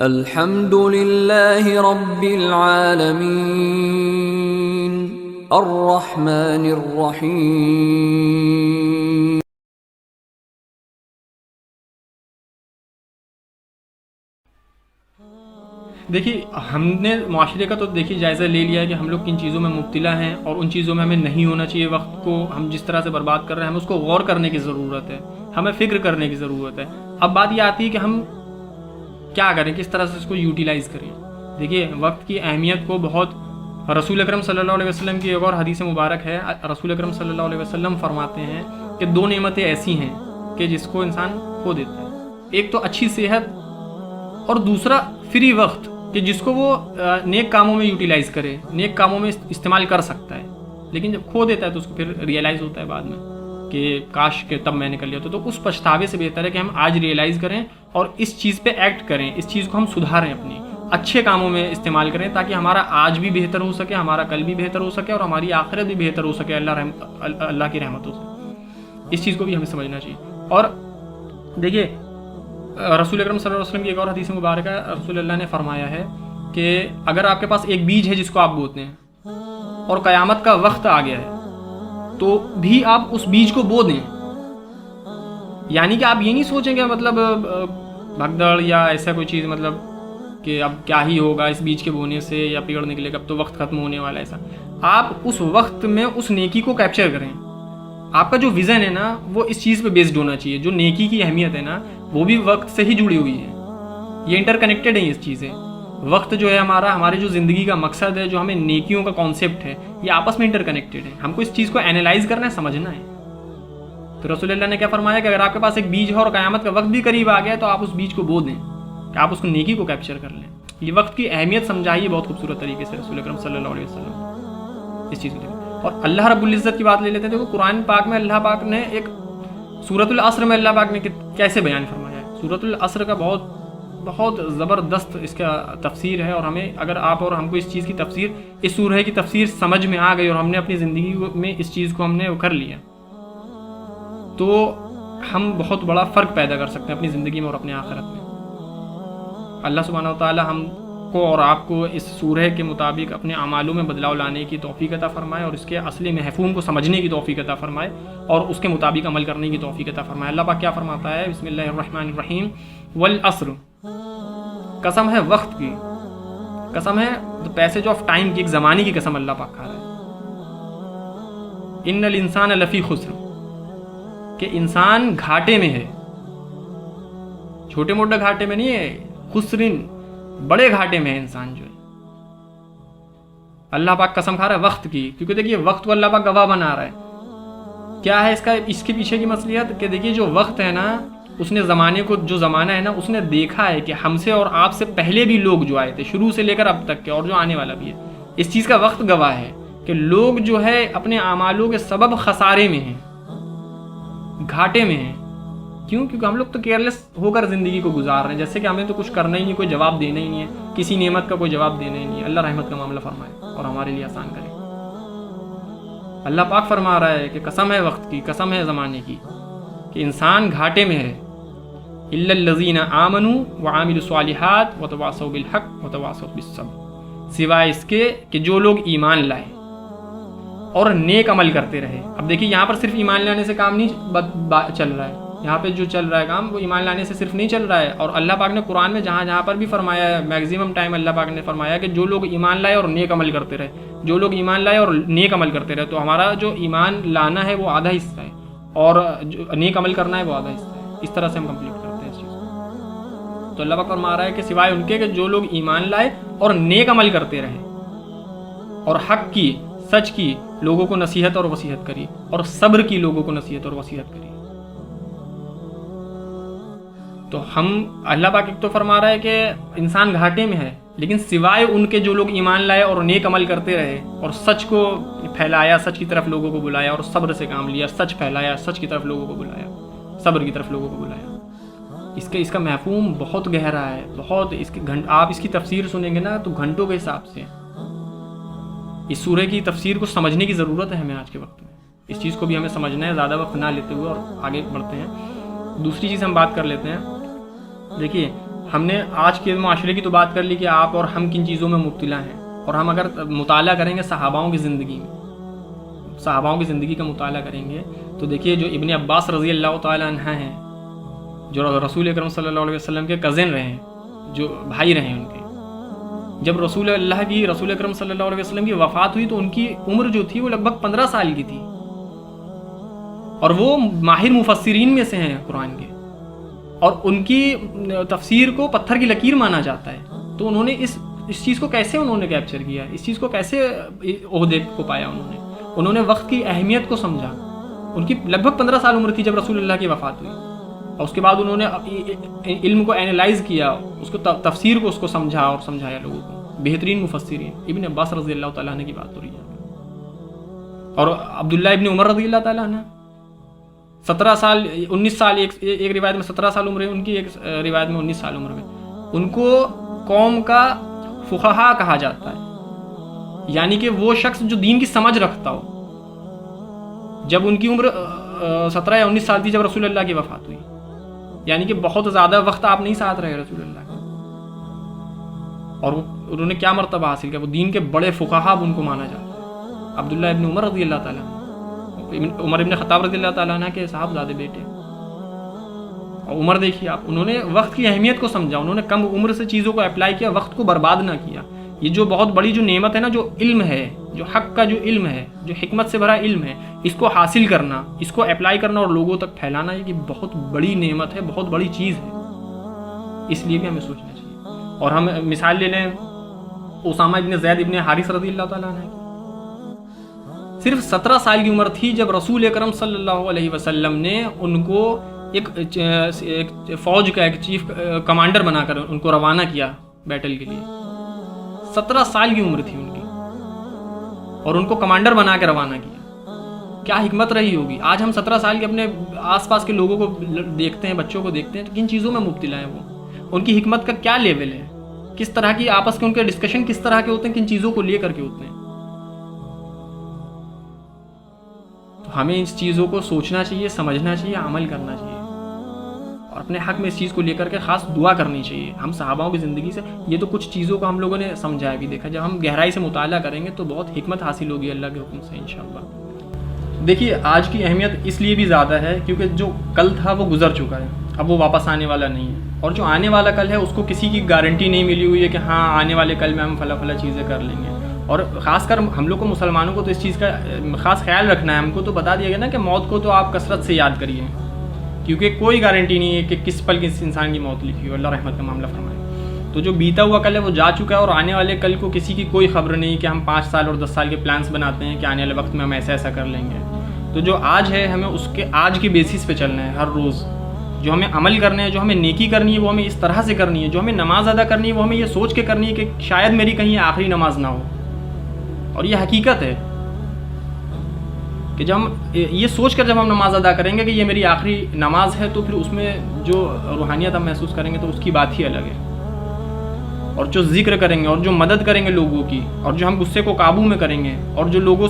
الحمد للہ رب العالمین الرحمن الرحیم. دیکھیے ہم نے معاشرے کا تو دیکھیے جائزہ لے لیا ہے کہ ہم لوگ کن چیزوں میں مبتلا ہیں اور ان چیزوں میں ہمیں نہیں ہونا چاہیے. وقت کو ہم جس طرح سے برباد کر رہے ہیں ہمیں اس کو غور کرنے کی ضرورت ہے, ہمیں فکر کرنے کی ضرورت ہے. اب بات یہ آتی ہے کہ ہم کیا کریں, کس طرح سے اس کو یوٹیلائز کریں. دیکھیے وقت کی اہمیت کو بہت رسول اکرم صلی اللہ علیہ وسلم کی ایک اور حدیث مبارک ہے. رسول اکرم صلی اللہ علیہ وسلم فرماتے ہیں کہ 2 نعمتیں ایسی ہیں کہ جس کو انسان کھو دیتا ہے. ایک تو اچھی صحت اور دوسرا فری وقت کہ جس کو وہ نیک کاموں میں یوٹیلائز کرے, نیک کاموں میں استعمال کر سکتا ہے. لیکن جب کھو دیتا ہے تو اس کو پھر ریئلائز ہوتا ہے بعد میں کہ کاش کہ تب میں نے کر لیا تو اس پچھتاوے سے بہتر ہے کہ ہم آج ریئلائز کریں اور اس چیز پہ ایکٹ کریں, اس چیز کو ہم سدھاریں, اپنی اچھے کاموں میں استعمال کریں تاکہ ہمارا آج بھی بہتر ہو سکے, ہمارا کل بھی بہتر ہو سکے اور ہماری آخرت بھی بہتر ہو سکے اللہ کی رحمتوں سے. اس چیز کو بھی ہمیں سمجھنا چاہیے. اور دیکھیے رسول اکرم صلی اللہ علیہ وسلم کی ایک اور حدیث مبارک ہے. رسول اللہ نے فرمایا ہے کہ اگر آپ کے پاس ایک بیج ہے جس کو آپ بوتے ہیں اور قیامت کا وقت آ گیا ہے تو بھی آپ اس بیج کو بو دیں. یعنی کہ آپ یہ نہیں سوچیں کہ مطلب بھگدڑ یا ایسا کوئی چیز مطلب کہ اب کیا ہی ہوگا اس بیج کے بونے سے یا پیڑ نکلے گا, اب تو وقت ختم ہونے والا ہے. ایسا آپ اس وقت میں اس نیکی کو کیپچر کریں. آپ کا جو ویژن ہے نا وہ اس چیز پہ بیسڈ ہونا چاہیے. جو نیکی کی اہمیت ہے نا وہ بھی وقت سے ہی جڑی ہوئی ہے, یہ انٹر کنیکٹڈ ہیں یہ چیزیں. وقت جو ہے ہمارے جو زندگی کا مقصد ہے, جو ہمیں نیکیوں کا کانسیپٹ ہے, یہ آپس میں انٹر کنیکٹڈ ہے. ہم کو اس چیز کو اینالائز کرنا ہے, سمجھنا ہے. تو رسول اللہ نے کیا فرمایا کہ اگر آپ کے پاس ایک بیج ہے اور قیامت کا وقت بھی قریب آ گیا تو آپ اس بیج کو بو دیں, کہ آپ اس کو نیکی کو کیپچر کر لیں. یہ وقت کی اہمیت سمجھائی بہت خوبصورت طریقے سے رسول اکرم صلی اللہ علیہ وسلم اس چیز کو. اور اللہ رب العزت کی بات لے لیتے ہیں. دیکھو قرآن پاک میں اللہ پاک نے ایک سورۃ العصر میں اللہ پاک نے کیسے بیان فرمایا ہے. سورۃ العصر کا بہت زبردست اس کا تفسیر ہے, اور ہمیں اگر آپ اور ہم کو اس چیز کی تفسیر, اس سورہ کی تفسیر سمجھ میں آ گئی اور ہم نے اپنی زندگی میں اس چیز کو ہم نے کر لیا تو ہم بہت بڑا فرق پیدا کر سکتے ہیں اپنی زندگی میں اور اپنے آخرت میں. اللہ سبحانہ و تعالی ہم کو اور آپ کو اس سورہ کے مطابق اپنے اعمالوں میں بدلاؤ لانے کی توفیق عطا فرمائے اور اس کے اصلی مفہوم کو سمجھنے کی توفیق عطا فرمائے اور اس کے مطابق عمل کرنے کی توفیق عطا فرمائے. اللہ پاک کیا فرماتا ہے, بسم اللہ الرحمن الرحیم, والعصر, قسم ہے وقت کی, قسم ہے پیسج آف ٹائم کی, ایک زمانے کی قسم اللہ پاک کھا رہا ہے. ان الانسان لفی خسر, کہ انسان گھاٹے میں ہے, چھوٹے موٹے گھاٹے میں نہیں ہے, خسرن بڑے گھاٹے میں ہے انسان جو ہے. اللہ پاک قسم کھا رہا ہے وقت کی, کیونکہ دیکھیے وقت کو اللہ پاک گواہ بنا رہا ہے. کیا ہے اس کے پیچھے کی مصلحت کہ دیکھیے جو وقت ہے نا اس نے زمانے کو, جو زمانہ ہے نا اس نے دیکھا ہے کہ ہم سے اور آپ سے پہلے بھی لوگ جو آئے تھے شروع سے لے کر اب تک کے, اور جو آنے والا بھی ہے, اس چیز کا وقت گواہ ہے کہ لوگ جو ہے اپنے اعمالوں کے سبب خسارے میں ہیں, گھاٹے میں ہیں. کیوں؟ کیونکہ ہم لوگ تو کیئرلیس ہو کر زندگی کو گزار رہے ہیں, جیسے کہ ہمیں تو کچھ کرنا ہی نہیں, کوئی جواب دینا ہی نہیں ہے, کسی نعمت کا کوئی جواب دینا ہی نہیں ہے. اللہ رحمت کا معاملہ فرمائے اور ہمارے لیے آسان کرے. اللہ پاک فرما رہا ہے کہ قسم ہے وقت کی, قسم ہے زمانے کی, کہ انسان گھاٹے میں ہے. الا الذین آمنوا وعملوا الصالحات وتواصوا بالحق وتواصوا بالصبر, سوائے اس کے کہ جو لوگ ایمان لائے اور نیک عمل کرتے رہے. اب دیکھیے یہاں پر صرف ایمان لانے سے کام نہیں چل رہا ہے, یہاں پہ جو چل رہا ہے کام وہ ایمان لانے سے صرف نہیں چل رہا ہے. اور اللہ پاک نے قرآن میں جہاں پر بھی فرمایا ہے, میگزیمم ٹائم اللہ پاک نے فرمایا کہ جو لوگ ایمان لائے اور نیک عمل کرتے رہے, جو لوگ ایمان لائے اور نیک عمل کرتے رہے. تو ہمارا جو ایمان لانا ہے وہ آدھا حصہ ہے اور جو نیک عمل کرنا ہے وہ آدھا حصہ ہے. اس طرح سے ہم کمپلیٹ کرتے ہیں اس چیز کو. تو اللہ پاک فرما رہا ہے کہ سوائے ان کے کہ جو لوگ ایمان لائے اور نیک عمل کرتے رہے اور حق کی, سچ کی لوگوں کو نصیحت اور وصیحت کری, اور صبر کی لوگوں کو نصیحت اور وصیحت کری. تو ہم اللہ پاک ایک تو فرما رہا ہے کہ انسان گھاٹے میں ہے, لیکن سوائے ان کے جو لوگ ایمان لائے اور نیک عمل کرتے رہے اور سچ کو پھیلایا, سچ کی طرف لوگوں کو بلایا اور صبر سے کام لیا, سچ پھیلایا, سچ کی طرف لوگوں کو بلایا, صبر کی طرف لوگوں کو بلایا. اس کا مفہوم بہت گہرا ہے, بہت آپ اس کی تفسیر سنیں گے نا تو گھنٹوں کے حساب سے. اس سورہ کی تفسیر کو سمجھنے کی ضرورت ہے ہمیں آج کے وقت میں. اس چیز کو بھی ہمیں سمجھنا ہے, زیادہ وقت نہ لیتے ہوئے اور آگے بڑھتے ہیں. دوسری چیز ہم بات کر لیتے ہیں. دیکھیے ہم نے آج کے معاشرے کی تو بات کر لی کہ آپ اور ہم کن چیزوں میں مبتلا ہیں، اور ہم اگر مطالعہ کریں گے صحاباؤں کی زندگی میں، صحاباؤں کی زندگی کا مطالعہ کریں گے تو دیکھیے جو ابن عباس رضی اللہ تعالیٰ عنہ ہیں، جو رسول اکرم صلی اللہ علیہ وسلم کے کزن رہے ہیں، جو بھائی رہے ہیں ان کے، جب رسول اکرم صلی اللہ علیہ وسلم کی وفات ہوئی تو ان کی عمر جو تھی وہ لگ بھگ 15 سال کی تھی، اور وہ ماہر مفسرین میں سے ہیں قرآن کے، اور ان کی تفسیر کو پتھر کی لکیر مانا جاتا ہے. تو انہوں نے اس چیز کو کیسے انہوں نے کیپچر کیا، اس چیز کو کیسے عہدے کو پایا، انہوں نے وقت کی اہمیت کو سمجھا. ان کی لگ بھگ 15 سال عمر تھی جب رسول اللہ کی وفات ہوئی، اور اس کے بعد انہوں نے علم کو اینالائز کیا، اس کو تفسیر کو اس کو سمجھا اور سمجھایا لوگوں کو. بہترین مفسرین ابن عباس رضی اللہ تعالیٰ عنہ کی بات ہو رہی ہے، اور عبداللہ ابن عمر رضی اللہ تعالیٰ عنہ 17 سال 19 سال، ایک روایت میں 17 سال عمر ہے ان کی، ایک روایت میں 19 سال عمر میں. ان کو قوم کا فقہا کہا جاتا ہے، یعنی کہ وہ شخص جو دین کی سمجھ رکھتا ہو. جب ان کی عمر 17 یا 19 سال تھی جب رسول اللہ کی وفات ہوئی، یعنی کہ بہت زیادہ وقت آپ نہیں ساتھ رہے رسول اللہ کے، اور انہوں نے کیا مرتبہ حاصل کیا، وہ دین کے بڑے فقہا ان کو مانا جاتا ہے. عبداللہ ابن عمر رضی اللہ تعالیٰ عنہ، عمر ابن خطاب رضی اللہ تعالیٰ عنہ کے صاحبزادے بیٹے. اور عمر دیکھیے آپ، انہوں نے وقت کی اہمیت کو سمجھا، انہوں نے کم عمر سے چیزوں کو اپلائی کیا، وقت کو برباد نہ کیا. یہ جو بہت بڑی جو نعمت ہے نا، جو علم ہے، جو حق کا جو علم ہے، جو حکمت سے بھرا علم ہے، اس کو حاصل کرنا، اس کو اپلائی کرنا اور لوگوں تک پھیلانا، یہ بہت بڑی نعمت ہے، بہت بڑی چیز ہے. اس لیے بھی ہمیں سوچنا چاہیے. اور ہم مثال لے لیں اسامہ ابن زید ابن حارث رضی اللہ تعالیٰ عنہ کی، صرف 17 سال کی عمر تھی جب رسول اکرم صلی اللہ علیہ وسلم نے ان کو ایک فوج کا ایک چیف کمانڈر بنا کر ان کو روانہ کیا بیٹل کے لیے. 17 سال کی عمر تھی ان کی، اور ان کو کمانڈر بنا کے روانہ کیا. کیا حکمت رہی ہوگی. آج ہم 17 سال کے اپنے آس پاس کے لوگوں کو دیکھتے ہیں، بچوں کو دیکھتے ہیں، تو کن چیزوں میں مبتلا ہیں وہ، ان کی حکمت کا کیا لیول ہے، کس طرح کی آپس کے ان کے ڈسکشن کس طرح کے ہوتے ہیں، کن چیزوں کو لے کر کے ہوتے ہیں. تو ہمیں اس چیزوں کو سوچنا چاہیے، سمجھنا چاہیے، عمل کرنا چاہیے، اور اپنے حق میں اس چیز کو لے کر کے خاص دعا کرنی چاہیے. ہم صحاباؤں کی زندگی سے یہ تو کچھ چیزوں کو ہم لوگوں نے سمجھا بھی دیکھا، جب ہم گہرائی سے مطالعہ کریں گے تو بہت حکمت حاصل ہوگی اللہ کے حکم سے انشاءاللہ. دیکھیے آج کی اہمیت اس لیے بھی زیادہ ہے کیونکہ جو کل تھا وہ گزر چکا ہے، اب وہ واپس آنے والا نہیں ہے، اور جو آنے والا کل ہے اس کو کسی کی گارنٹی نہیں ملی ہوئی ہے کہ ہاں آنے والے کل میں ہم فلاں چیزیں کر لیں گے. اور خاص کر ہم لوگ کو مسلمانوں کو تو اس چیز کا خاص خیال رکھنا ہے. ہم کو تو بتا دیا گیا نا کہ موت کو تو آپ کثرت سے یاد کریے، کیونکہ کوئی گارنٹی نہیں ہے کہ کس پل کس انسان کی موت لکھی ہو. اللہ رحمت کا معاملہ فرمائے. تو جو بیتا ہوا کل ہے وہ جا چکا ہے، اور آنے والے کل کو کسی کی کوئی خبر نہیں کہ ہم 5 سال اور 10 سال کے پلانس بناتے ہیں کہ آنے والے وقت میں ہم ایسا کر لیں گے. تو جو آج ہے ہمیں اس کے آج کے بیسس پہ چلنا ہے. ہر روز جو ہمیں عمل کرنے ہیں، جو ہمیں نیکی کرنی ہے وہ ہمیں اس طرح سے کرنی ہے. جو ہمیں نماز ادا کرنی ہے وہ ہمیں یہ سوچ کے کرنی ہے کہ شاید میری کہیں آخری نماز نہ ہو. اور یہ حقیقت ہے کہ جب ہم یہ سوچ کر جب ہم نماز ادا کریں گے کہ یہ میری آخری نماز ہے، تو پھر اس میں جو روحانیت ہم محسوس کریں گے تو اس کی بات ہی الگ ہے. اور جو ذکر کریں گے اور جو مدد کریں گے لوگوں کی، اور جو ہم غصے کو قابو میں کریں گے اور جو لوگوں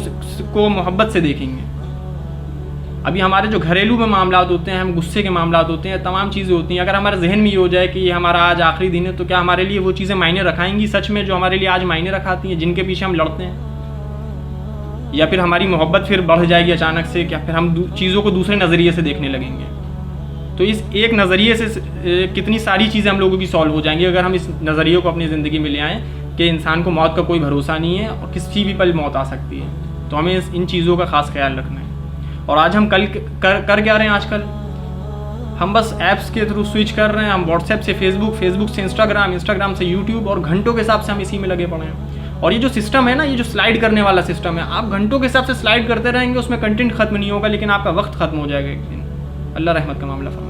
کو محبت سے دیکھیں گے. ابھی ہمارے جو گھریلو میں معاملات ہوتے ہیں، ہم غصے کے معاملات ہوتے ہیں، تمام چیزیں ہوتی ہیں، اگر ہمارے ذہن میں یہ ہو جائے کہ یہ ہمارا آج آخری دن ہے، تو کیا ہمارے لیے وہ چیزیں معنی رکھائیں گی سچ میں جو ہمارے لیے آج معنی رکھاتی ہیں، جن کے پیچھے ہم لڑتے ہیں؟ یا پھر ہماری محبت پھر بڑھ جائے گی اچانک سے، کیا پھر ہم چیزوں کو دوسرے نظریے سے دیکھنے لگیں گے؟ تو اس ایک نظریے سے کتنی ساری چیزیں ہم لوگوں کی سالو ہو جائیں گی اگر ہم اس نظریے کو اپنی زندگی میں لے آئیں کہ انسان کو موت کا کوئی بھروسہ نہیں ہے اور کسی بھی پل موت آ سکتی ہے. تو ہمیں ان چیزوں کا خاص خیال رکھنا ہے. اور آج ہم کل کر کیا رہے ہیں؟ آج کل ہم بس ایپس کے تھرو سوئچ کر رہے ہیں. ہم واٹس ایپ سے فیس بک سے انسٹاگرام سے یوٹیوب، اور گھنٹوں کے حساب سے ہم اسی میں لگے پڑے ہیں. اور یہ جو سسٹم ہے نا، یہ جو سلائڈ کرنے والا سسٹم ہے، آپ گھنٹوں کے حساب سے سلائڈ کرتے رہیں گے، اس میں کنٹینٹ ختم نہیں ہوگا، لیکن آپ کا وقت ختم ہو جائے گا ایک دن. اللہ رحمت کا معاملہ فرمائے.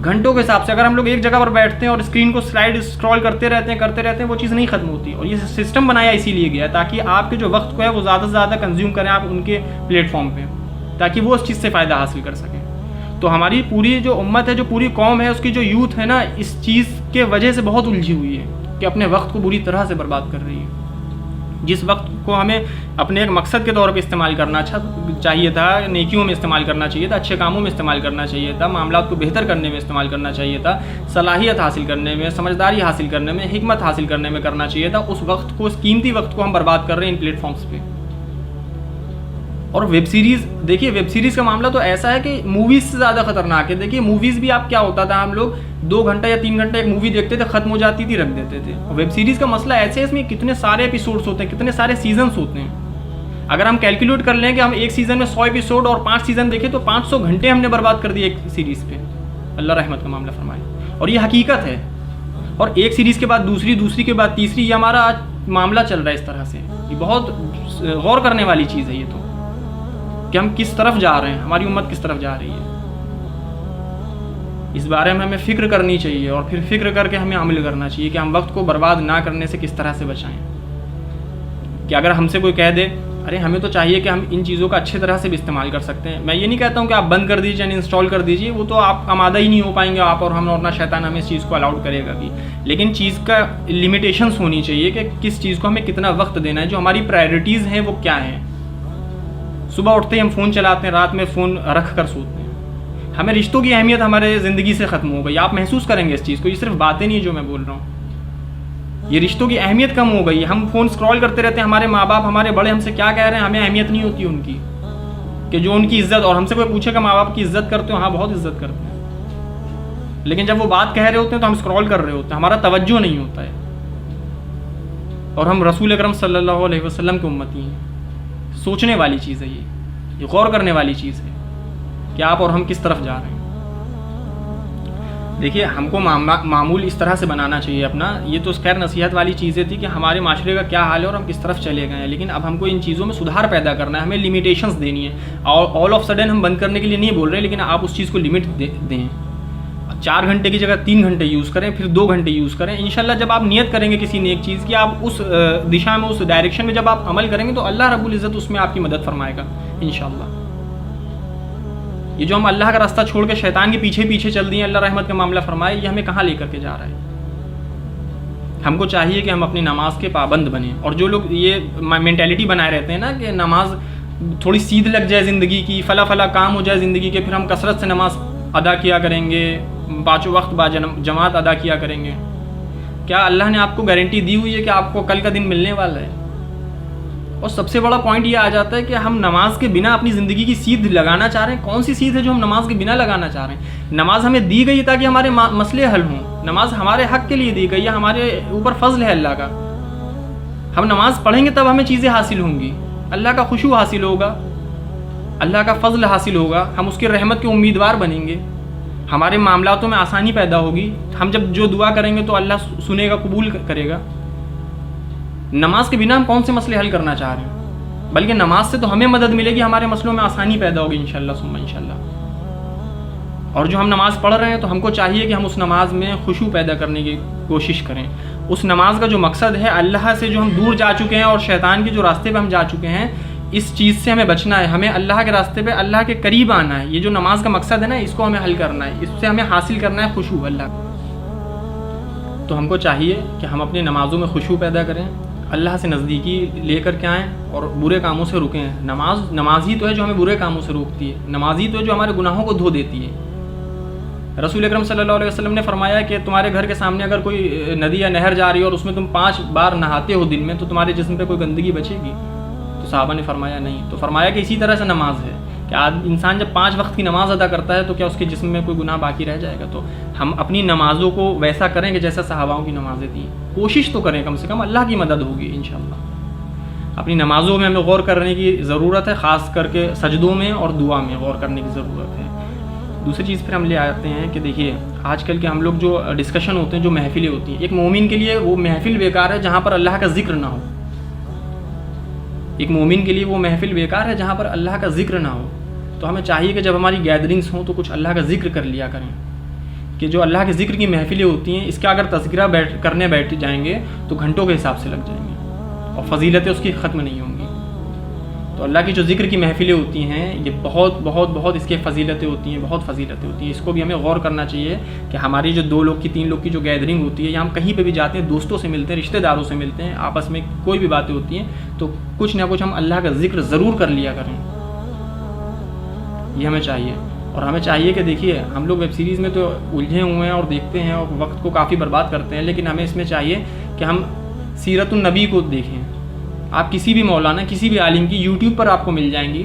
گھنٹوں کے حساب سے اگر ہم لوگ ایک جگہ پر بیٹھتے ہیں اور اسکرین کو اسکرول کرتے رہتے ہیں، وہ چیز نہیں ختم ہوتی. اور یہ سسٹم بنایا اسی لیے گیا ہے تاکہ آپ کے جو وقت کو ہے وہ زیادہ سے زیادہ کنزیوم کریں آپ ان کے پلیٹ فارم پہ، تاکہ وہ اس چیز سے فائدہ حاصل کر سکیں. تو ہماری پوری جو امت ہے، جو پوری قوم ہے، اس کی جو یوتھ ہے نا، اس چیز کے وجہ سے بہت الجھی ہوئی ہے کہ اپنے وقت کو بری طرح سے برباد کر رہی ہے. جس وقت کو ہمیں اپنے ایک مقصد کے طور پہ استعمال کرنا چاہیے تھا، نیکیوں میں استعمال کرنا چاہیے تھا، اچھے کاموں میں استعمال کرنا چاہیے تھا، معاملات کو بہتر کرنے میں استعمال کرنا چاہیے تھا، صلاحیت حاصل کرنے میں، سمجھداری حاصل کرنے میں، حکمت حاصل کرنے میں کرنا چاہیے تھا، اس وقت کو، اس قیمتی وقت کو ہم برباد کر رہے ہیں ان پلیٹ فارمز پہ۔ اور ویب سیریز دیکھیے، ویب سیریز کا معاملہ تو ایسا ہے کہ موویز سے زیادہ خطرناک ہے۔ دیکھیے موویز بھی آپ کیا ہوتا تھا، ہم لوگ 2 گھنٹہ یا 3 گھنٹہ ایک مووی دیکھتے تھے، ختم ہو جاتی تھی، رکھ دیتے تھے۔ اور ویب سیریز کا مسئلہ ایسے ہے، اس میں کتنے سارے ایپیسوڈس ہوتے ہیں، کتنے سارے سیزنس ہوتے ہیں۔ اگر ہم کیلکولیٹ کر لیں کہ ہم ایک سیزن میں 100 ایپیسوڈ اور 5 سیزن دیکھیں تو 500 گھنٹے ہم نے برباد کر دیے ایک سیریز پہ۔ اللہ رحمت کا معاملہ فرمائے۔ اور یہ حقیقت ہے۔ اور ایک سیریز کے بعد دوسری، دوسری کے بعد تیسری، یہ ہمارا آج معاملہ چل رہا ہے اس طرح سے۔ یہ بہت غور کرنے والی چیز ہے یہ تو، کہ ہم کس طرف جا رہے ہیں، ہماری امت کس طرف جا رہی ہے۔ اس بارے میں ہمیں فکر کرنی چاہیے، اور پھر فکر کر کے ہمیں عمل کرنا چاہیے کہ ہم وقت کو برباد نہ کرنے سے کس طرح سے بچائیں۔ کہ اگر ہم سے کوئی کہہ دے ارے ہمیں تو چاہیے کہ ہم ان چیزوں کا اچھے طرح سے بھی استعمال کر سکتے ہیں، میں یہ نہیں کہتا ہوں کہ آپ بند کر دیجیے، انسٹال کر دیجیے، وہ تو آپ آمادہ ہی نہیں ہو پائیں گے آپ اور ہم، اور نہ شیطان ہمیں اس چیز کو الاؤڈ کرے گا بھی۔ لیکن چیز کا لمیٹیشنس ہونی چاہیے کہ کس چیز کو ہمیں کتنا وقت دینا ہے، جو ہماری پرائرٹیز ہیں وہ کیا ہیں۔ صبح اٹھتے ہی ہم فون چلاتے ہیں، رات میں فون رکھ کر سوتے ہیں، ہمیں رشتوں کی اہمیت ہمارے زندگی سے ختم ہو گئی۔ آپ محسوس کریں گے اس چیز کو، یہ صرف باتیں نہیں جو میں بول رہا ہوں، یہ رشتوں کی اہمیت کم ہو گئی۔ ہم فون اسکرول کرتے رہتے ہیں، ہمارے ماں باپ، ہمارے بڑے ہم سے کیا کہہ رہے ہیں، ہمیں اہمیت نہیں ہوتی ان کی، کہ جو ان کی عزت، اور ہم سے کوئی پوچھے کہ ماں باپ کی عزت کرتے ہو، ہاں بہت عزت کرتے ہیں، لیکن جب وہ بات کہہ رہے ہوتے ہیں تو ہم اسکرول کر رہے ہوتے ہیں، ہمارا توجہ نہیں ہوتا ہے۔ اور ہم رسول اکرم صلی اللہ علیہ وسلم کی امتی ہیں۔ سوچنے والی چیز ہے یہ غور کرنے والی چیز ہے کہ آپ اور ہم کس طرف جا رہے ہیں۔ دیکھیے ہم کو معمول اس طرح سے بنانا چاہیے اپنا، یہ تو خیر نصیحت والی چیزیں تھی کہ ہمارے معاشرے کا کیا حال ہے اور ہم کس طرف چلے گئے ہیں، لیکن اب ہم کو ان چیزوں میں سدھار پیدا کرنا ہے، ہمیں لمیٹیشنز دینی ہے۔ اور آل آف سڈن ہم بند کرنے کے لیے نہیں بول رہے، لیکن آپ اس چیز کو لمٹ دیں۔ 4 گھنٹے کی جگہ 3 گھنٹے یوز کریں، پھر 2 گھنٹے یوز کریں۔ انشاءاللہ جب آپ نیت کریں گے کسی نیک چیز کی، آپ اس دشا میں، اس ڈائریکشن میں جب آپ عمل کریں گے تو اللہ رب العزت اس میں آپ کی مدد فرمائے گا انشاءاللہ۔ یہ جو ہم اللہ کا راستہ چھوڑ کے شیطان کے پیچھے پیچھے چل دیے، اللہ رحمت کا معاملہ فرمائے، یہ ہمیں کہاں لے کر کے جا رہا ہے۔ ہم کو چاہیے کہ ہم اپنی نماز کے پابند بنیں۔ اور جو لوگ یہ مینٹیلٹی بنائے رہتے ہیں نا کہ نماز تھوڑی سیدھ لگ جائے زندگی کی، فلا کام ہو جائے زندگی کے، پھر ہم کثرت سے نماز ادا کیا کریں گے، 5 وقت جماعت ادا کیا کریں گے، کیا اللہ نے آپ کو گارنٹی دی ہوئی ہے کہ آپ کو کل کا دن ملنے والا ہے؟ اور سب سے بڑا پوائنٹ یہ آ جاتا ہے کہ ہم نماز کے بنا اپنی زندگی کی سیدھ لگانا چاہ رہے ہیں۔ کون سی سیدھ ہے جو ہم نماز کے بنا لگانا چاہ رہے ہیں؟ نماز ہمیں دی گئی تاکہ ہمارے مسئلے حل ہوں، نماز ہمارے حق کے لیے دی گئی ہے، ہمارے اوپر فضل ہے اللہ کا۔ ہم نماز پڑھیں گے تب ہمیں چیزیں حاصل ہوں گی، اللہ کا خشوع حاصل ہوگا، اللہ کا فضل حاصل ہوگا، ہم اس کی رحمت کے امیدوار بنیں گے، ہمارے معاملاتوں میں آسانی پیدا ہوگی۔ ہم جب جو دعا کریں گے تو اللہ سنے گا، قبول کرے گا۔ نماز کے بنا ہم کون سے مسئلے حل کرنا چاہ رہے ہیں؟ بلکہ نماز سے تو ہمیں مدد ملے گی، ہمارے مسئلوں میں آسانی پیدا ہوگی انشاءاللہ ثم انشاءاللہ۔ اور جو ہم نماز پڑھ رہے ہیں تو ہم کو چاہیے کہ ہم اس نماز میں خشوع پیدا کرنے کی کوشش کریں۔ اس نماز کا جو مقصد ہے، اللہ سے جو ہم دور جا چکے ہیں اور شیطان کے جو راستے پہ ہم جا چکے ہیں، اس چیز سے ہمیں بچنا ہے، ہمیں اللہ کے راستے پہ، اللہ کے قریب آنا ہے۔ یہ جو نماز کا مقصد ہے نا، اس کو ہمیں حل کرنا ہے، اس سے ہمیں حاصل کرنا ہے خشوع اللہ۔ تو ہم کو چاہیے کہ ہم اپنی نمازوں میں خشوع پیدا کریں، اللہ سے نزدیکی لے کر کے آئیں اور برے کاموں سے رکیں۔ نماز ہی تو ہے جو ہمیں برے کاموں سے روکتی ہے، نماز ہی تو ہے جو ہمارے گناہوں کو دھو دیتی ہے۔ رسول اکرم صلی اللہ علیہ وسلم نے فرمایا کہ تمہارے گھر کے سامنے اگر کوئی ندی یا نہر جا رہی ہے اور اس میں تم 5 بار نہاتے ہو دن میں، تو تمہارے جسم پہ کوئی گندگی بچے گی؟ تو صحابہ نے فرمایا نہیں۔ تو فرمایا کہ اسی طرح سے نماز ہے کہ انسان جب 5 وقت کی نماز ادا کرتا ہے تو کیا اس کے جسم میں کوئی گناہ باقی رہ جائے گا؟ تو ہم اپنی نمازوں کو ویسا کریں کہ جیسا صحاباؤں کی نمازیں تھیں، کوشش تو کریں، کم سے کم اللہ کی مدد ہوگی انشاءاللہ۔ اپنی نمازوں میں ہمیں غور کرنے کی ضرورت ہے، خاص کر کے سجدوں میں اور دعا میں غور کرنے کی ضرورت ہے۔ دوسری چیز پھر ہم لے آتے ہیں کہ دیکھیے آج کل کے ہم لوگ جو ڈسکشن ہوتے ہیں، جو محفلیں ہوتی ہیں، ایک مومن کے لیے وہ محفل بیکار ہے جہاں پر اللہ کا ذکر نہ ہو۔ ایک مومن کے لیے وہ محفل بیکار ہے جہاں پر اللہ کا ذکر نہ ہو۔ تو ہمیں چاہیے کہ جب ہماری گیدرنگس ہوں تو کچھ اللہ کا ذکر کر لیا کریں، کہ جو اللہ کے ذکر کی محفلیں ہوتی ہیں، اس کا اگر تذکرہ کرنے بیٹھ جائیں گے تو گھنٹوں کے حساب سے لگ جائیں گے اور فضیلتیں اس کی ختم نہیں ہوں گی۔ تو اللہ کی جو ذکر کی محفلیں ہوتی ہیں یہ بہت بہت بہت اس کے فضیلتیں ہوتی ہیں، بہت فضیلتیں ہوتی ہیں. اس کو بھی ہمیں غور کرنا چاہیے کہ ہماری جو 2 لوگ کی 3 لوگ کی جو گیدرنگ ہوتی ہے یا ہم کہیں پہ بھی جاتے ہیں، دوستوں سے ملتے ہیں، رشتہ داروں سے ملتے ہیں، آپس میں کوئی بھی باتیں ہوتی ہیں تو کچھ نہ کچھ ہم اللہ کا ذکر ضرور کر لیا کریں. یہ ہمیں چاہیے. اور ہمیں چاہیے کہ دیکھیے ہم لوگ ویب سیریز میں تو الجھے ہوئے ہیں اور دیکھتے ہیں اور وقت کو کافی برباد کرتے ہیں، لیکن ہمیں اس میں چاہیے کہ ہم سیرت النبی کو دیکھیں. آپ کسی بھی مولانا کسی بھی عالم کی یوٹیوب پر آپ کو مل جائیں گی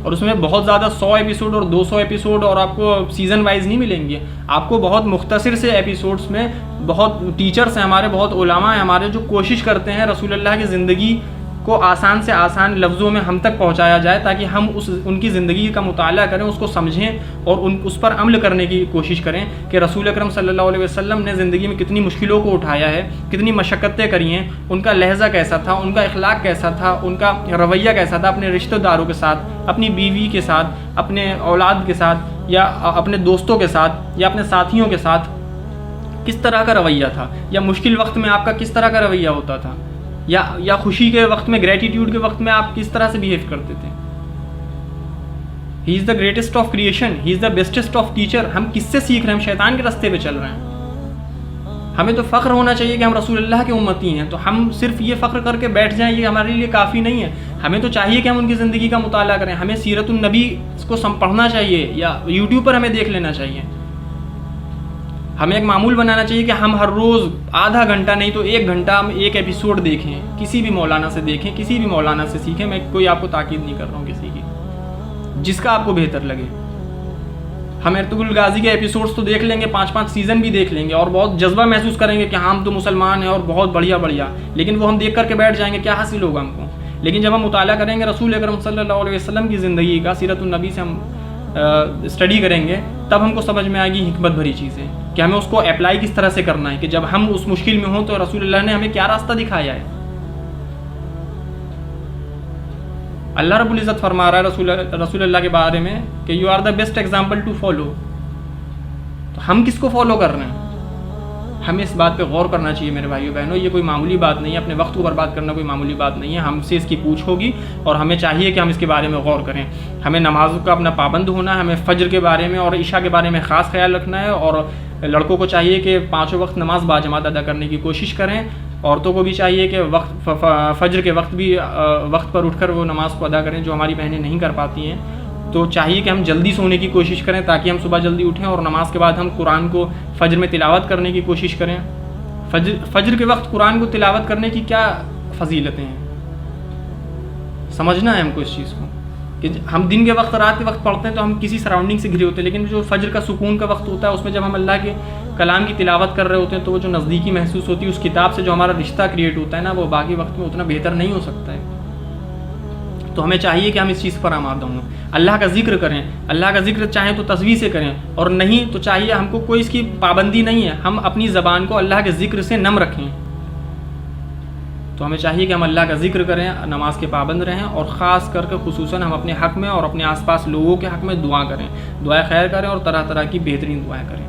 اور اس میں بہت زیادہ 100 ایپیسوڈ اور 200 ایپیسوڈ اور آپ کو سیزن وائز نہیں ملیں گے. آپ کو بہت مختصر سے ایپیسوڈز میں بہت ٹیچرز ہیں ہمارے، بہت علماء ہیں ہمارے جو کوشش کرتے ہیں رسول اللہ کی زندگی کو آسان سے آسان لفظوں میں ہم تک پہنچایا جائے تاکہ ہم ان کی زندگی کا مطالعہ کریں، اس کو سمجھیں اور اس پر عمل کرنے کی کوشش کریں کہ رسول اکرم صلی اللہ علیہ وسلم نے زندگی میں کتنی مشکلوں کو اٹھایا ہے، کتنی مشقتیں کری ہیں، ان کا لہجہ کیسا تھا، ان کا اخلاق کیسا تھا، ان کا رویہ کیسا تھا اپنے رشتہ داروں کے ساتھ، اپنی بیوی کے ساتھ، اپنے اولاد کے ساتھ یا اپنے دوستوں کے ساتھ یا اپنے ساتھیوں کے ساتھ کس طرح کا رویہ تھا، یا مشکل وقت میں آپ کا کس طرح کا رویہ ہوتا تھا، یا خوشی کے وقت میں، گریٹیٹیوڈ کے وقت میں آپ کس طرح سے بیہیو کرتے تھے. He is the greatest of creation, he is the bestest of teacher. ہم کس سے سیکھ رہے ہیں؟ ہم شیطان کے راستے پہ چل رہے ہیں. ہمیں تو فخر ہونا چاہیے کہ ہم رسول اللہ کے امتی ہیں، تو ہم صرف یہ فخر کر کے بیٹھ جائیں یہ ہمارے لیے کافی نہیں ہے. ہمیں تو چاہیے کہ ہم ان کی زندگی کا مطالعہ کریں، ہمیں سیرت النبی کو پڑھنا چاہیے یا یوٹیوب پر ہمیں دیکھ لینا چاہیے. ہمیں ایک معمول بنانا چاہیے کہ ہم ہر روز آدھا گھنٹہ نہیں تو 1 گھنٹہ ہم ایک ایپیسوڈ دیکھیں، کسی بھی مولانا سے دیکھیں، کسی بھی مولانا سے سیکھیں. میں کوئی آپ کو تاکید نہیں کر رہا ہوں کسی کی، جس کا آپ کو بہتر لگے. ہم ارطغرل غازی کے ایپیسوڈز تو دیکھ لیں گے، 5 سیزن بھی دیکھ لیں گے اور بہت جذبہ محسوس کریں گے کہ ہم تو مسلمان ہیں اور بہت بڑھیا، لیکن وہ ہم دیکھ کر کے بیٹھ جائیں گے، کیا حاصل ہوگا ہم کو. لیکن جب ہم مطالعہ کریں گے رسول اکرم صلی اللہ علیہ وسلم کی زندگی کا، سیرت النبی سے ہم اسٹڈی کریں گے، تب ہم کو سمجھ میں آئے گی حکمت بھری چیزیں کہ ہمیں اس کو اپلائی کس طرح سے کرنا ہے، کہ جب ہم اس مشکل میں ہوں تو رسول اللہ نے ہمیں کیا راستہ دکھایا ہے. اللہ رب العزت فرما رہا ہے رسول اللہ کے بارے میں کہ you are the best example to follow. تو ہم کس کو فالو کر رہے ہیں؟ ہمیں اس بات پہ غور کرنا چاہیے میرے بھائیو بہنوں. یہ کوئی معمولی بات نہیں ہے، اپنے وقت کو برباد کرنا کوئی معمولی بات نہیں ہے. ہم سے اس کی پوچھ ہوگی اور ہمیں چاہیے کہ ہم اس کے بارے میں غور کریں. ہمیں نمازوں کا اپنا پابند ہونا ہے، ہمیں فجر کے بارے میں اور عشاء کے بارے میں خاص خیال رکھنا ہے، اور لڑکوں کو چاہیے کہ 5 وقت نماز باجماعت ادا کرنے کی کوشش کریں. عورتوں کو بھی چاہیے کہ فجر کے وقت بھی وقت پر اٹھ کر وہ نماز کو ادا کریں، جو ہماری بہنیں نہیں کر پاتی ہیں. تو چاہیے کہ ہم جلدی سونے کی کوشش کریں تاکہ ہم صبح جلدی اٹھیں اور نماز کے بعد ہم قرآن کو فجر میں تلاوت کرنے کی کوشش کریں. فجر کے وقت قرآن کو تلاوت کرنے کی کیا فضیلتیں ہیں، سمجھنا ہے ہم کو اس چیز کو. کہ ہم دن کے وقت، رات کے وقت پڑھتے ہیں تو ہم کسی سراؤنڈنگ سے گھرے ہوتے ہیں، لیکن جو فجر کا سکون کا وقت ہوتا ہے اس میں جب ہم اللہ کے کلام کی تلاوت کر رہے ہوتے ہیں تو وہ جو نزدیکی محسوس ہوتی ہے، اس کتاب سے جو ہمارا رشتہ کریٹ ہوتا ہے نا، وہ باقی وقت میں اتنا بہتر نہیں ہو سکتا ہے. تو ہمیں چاہیے کہ ہم اس چیز پر آمادہ ہوں، اللہ کا ذکر کریں. اللہ کا ذکر چاہیں تو تسبیح سے کریں، اور نہیں تو چاہیے ہم کو کوئی اس کی پابندی نہیں ہے، ہم اپنی زبان کو اللہ کے ذکر سے نم رکھیں. تو ہمیں چاہیے کہ ہم اللہ کا ذکر کریں، نماز کے پابند رہیں، اور خاص کر کے خصوصاً ہم اپنے حق میں اور اپنے آس پاس لوگوں کے حق میں دعا کریں، دعائے خیر کریں اور طرح طرح کی بہترین دعائیں کریں.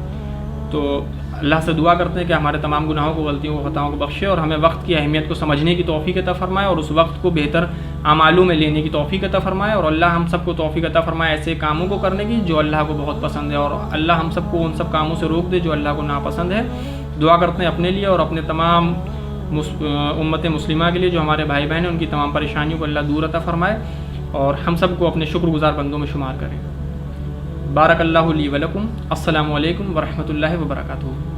تو اللہ سے دعا کرتے ہیں کہ ہمارے تمام گناہوں کو، غلطیوں کو، خطاؤں کو بخشے اور ہمیں وقت کی اہمیت کو سمجھنے کی توفیق عطا فرمائے اور اس وقت کو بہتر اعمالوں میں لینے کی توفیق عطا فرمائے. اور اللہ ہم سب کو توفیق عطا فرمائے ایسے کاموں کو کرنے کی جو اللہ کو بہت پسند ہے، اور اللہ ہم سب کو ان سب کاموں سے روک دے جو اللہ کو ناپسند ہے. دعا کرتے ہیں اپنے لیے اور اپنے تمام امت مسلمہ کے لیے جو ہمارے بھائی بہن ہیں، ان کی تمام پریشانیوں کو اللہ دور عطا فرمائے اور ہم سب کو اپنے شکر گزار بندوں میں شمار کریں. بارک اللہ لی ولکم. السلام علیکم ورحمۃ اللہ وبرکاتہ.